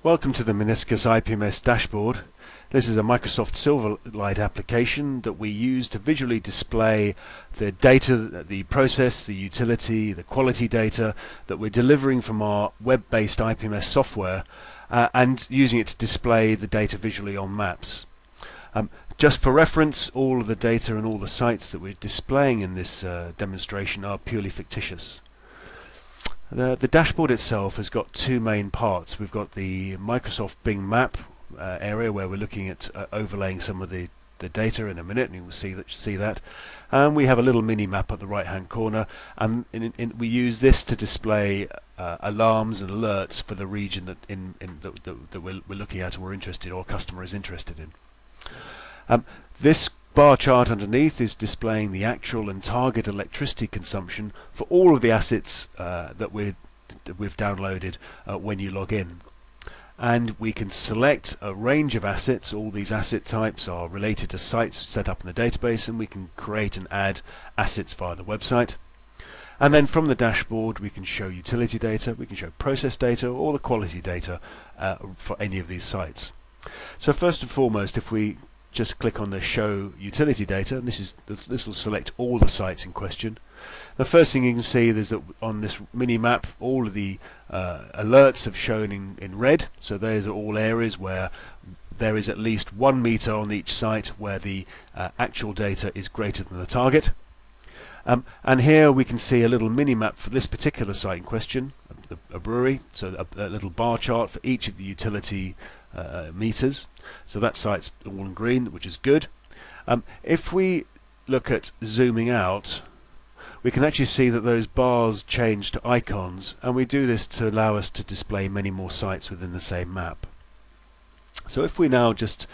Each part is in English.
Welcome to the Meniscus IPMS Dashboard. This is a Microsoft Silverlight application that we use to visually display the data, the process, the utility, the quality data that we're delivering from our web-based IPMS software and using it to display the data visually on maps. Just for reference, all of the data and all the sites that we're displaying in this demonstration are purely fictitious. The dashboard itself has got two main parts. We've got the Microsoft Bing map area where we're looking at overlaying some of the data in a minute, and you will see that. And we have a little mini map at the right hand corner, and we use this to display alarms and alerts for the region that we're looking at, or interested, or customer is interested in. This bar chart underneath is displaying the actual and target electricity consumption for all of the assets that we've downloaded when you log in. And we can select a range of assets. All these asset types are related to sites set up in the database, and we can create and add assets via the website. And then from the dashboard we can show utility data, we can show process data, or the quality data for any of these sites. So first and foremost, if we just click on the show utility data, and this will select all the sites in question. The first thing you can see is that on this mini map all of the alerts have shown in red, so those are all areas where there is at least 1 meter on each site where the actual data is greater than the target. And here we can see a little mini map for this particular site in question, a brewery, so a little bar chart for each of the utility meters. So that site's all in green, which is good. If we look at zooming out, we can actually see that those bars change to icons, and we do this to allow us to display many more sites within the same map. So if we now just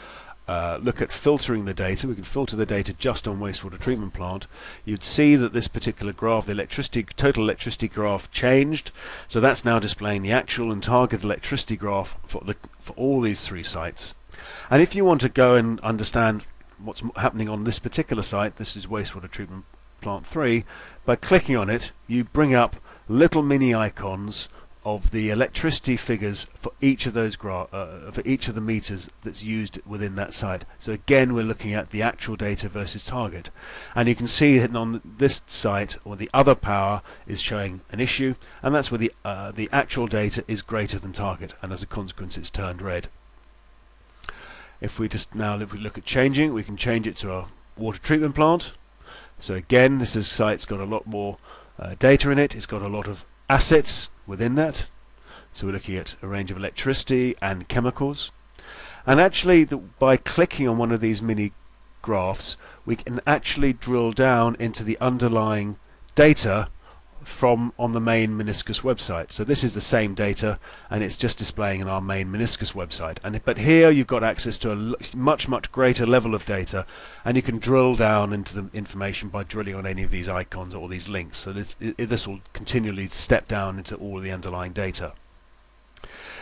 look at filtering the data, we can filter the data just on wastewater treatment plant. You'd see that this particular graph, the total electricity graph, changed. So that's now displaying the actual and target electricity graph for all these three sites. And if you want to go and understand what's happening on this particular site, this is wastewater treatment plant 3, by clicking on it you bring up little mini icons of the electricity figures for each of those for each of the meters that's used within that site. So again, we're looking at the actual data versus target, and you can see that on this site, or the other power is showing an issue, and that's where the actual data is greater than target, and as a consequence it's turned red. If we look at changing, we can change it to a water treatment plant. So again, this site's got a lot more data in it. It's got a lot of assets within that, so we're looking at a range of electricity and chemicals. And actually, by clicking on one of these mini graphs, we can actually drill down into the underlying data from on the main Meniscus website. So this is the same data, and it's just displaying in our main Meniscus website. But here you've got access to a much greater level of data, and you can drill down into the information by drilling on any of these icons or these links. So this will continually step down into all of the underlying data.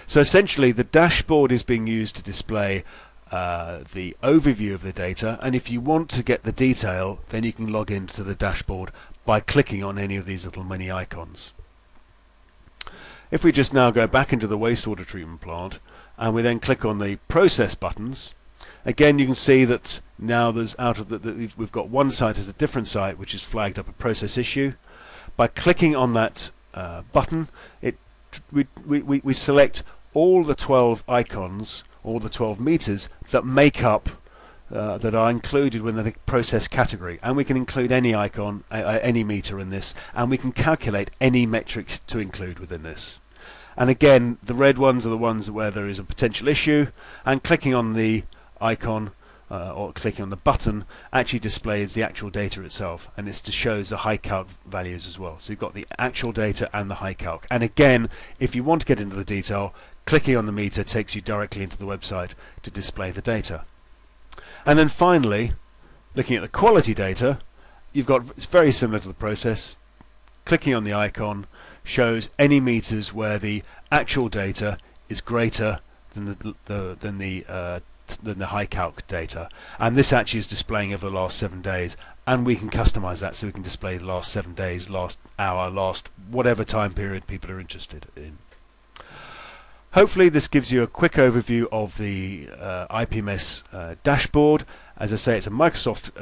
So essentially the dashboard is being used to display the overview of the data, and if you want to get the detail, then you can log into the dashboard by clicking on any of these little mini icons. If we just now go back into the wastewater treatment plant and we then click on the process buttons, again you can see that now we've got one site as a different site which is flagged up a process issue. By clicking on that button, we select all the 12 icons, all the 12 meters that make up that are included within the process category, and we can include any icon, any meter in this, and we can calculate any metric to include within this. And again, the red ones are the ones where there is a potential issue, and clicking on the icon or clicking on the button actually displays the actual data itself, and it's to shows the high calc values as well. So you've got the actual data and the high calc. And again, if you want to get into the detail, clicking on the meter takes you directly into the website to display the data. And then finally, looking at the quality data, it's very similar to the process. Clicking on the icon shows any meters where the actual data is greater than the high calc data, and this actually is displaying over the last 7 days, and we can customize that so we can display the last 7 days, last hour, last whatever time period people are interested in. Hopefully this gives you a quick overview of the IPMS dashboard. As I say, it's a Microsoft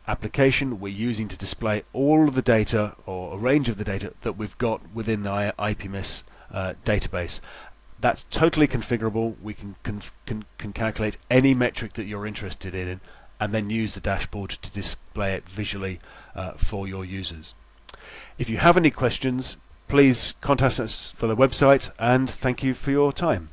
application we're using to display all of the data, or a range of the data that we've got within the IPMS database. That's totally configurable. We can calculate any metric that you're interested in, and then use the dashboard to display it visually for your users. If you have any questions, please contact us for the website, and thank you for your time.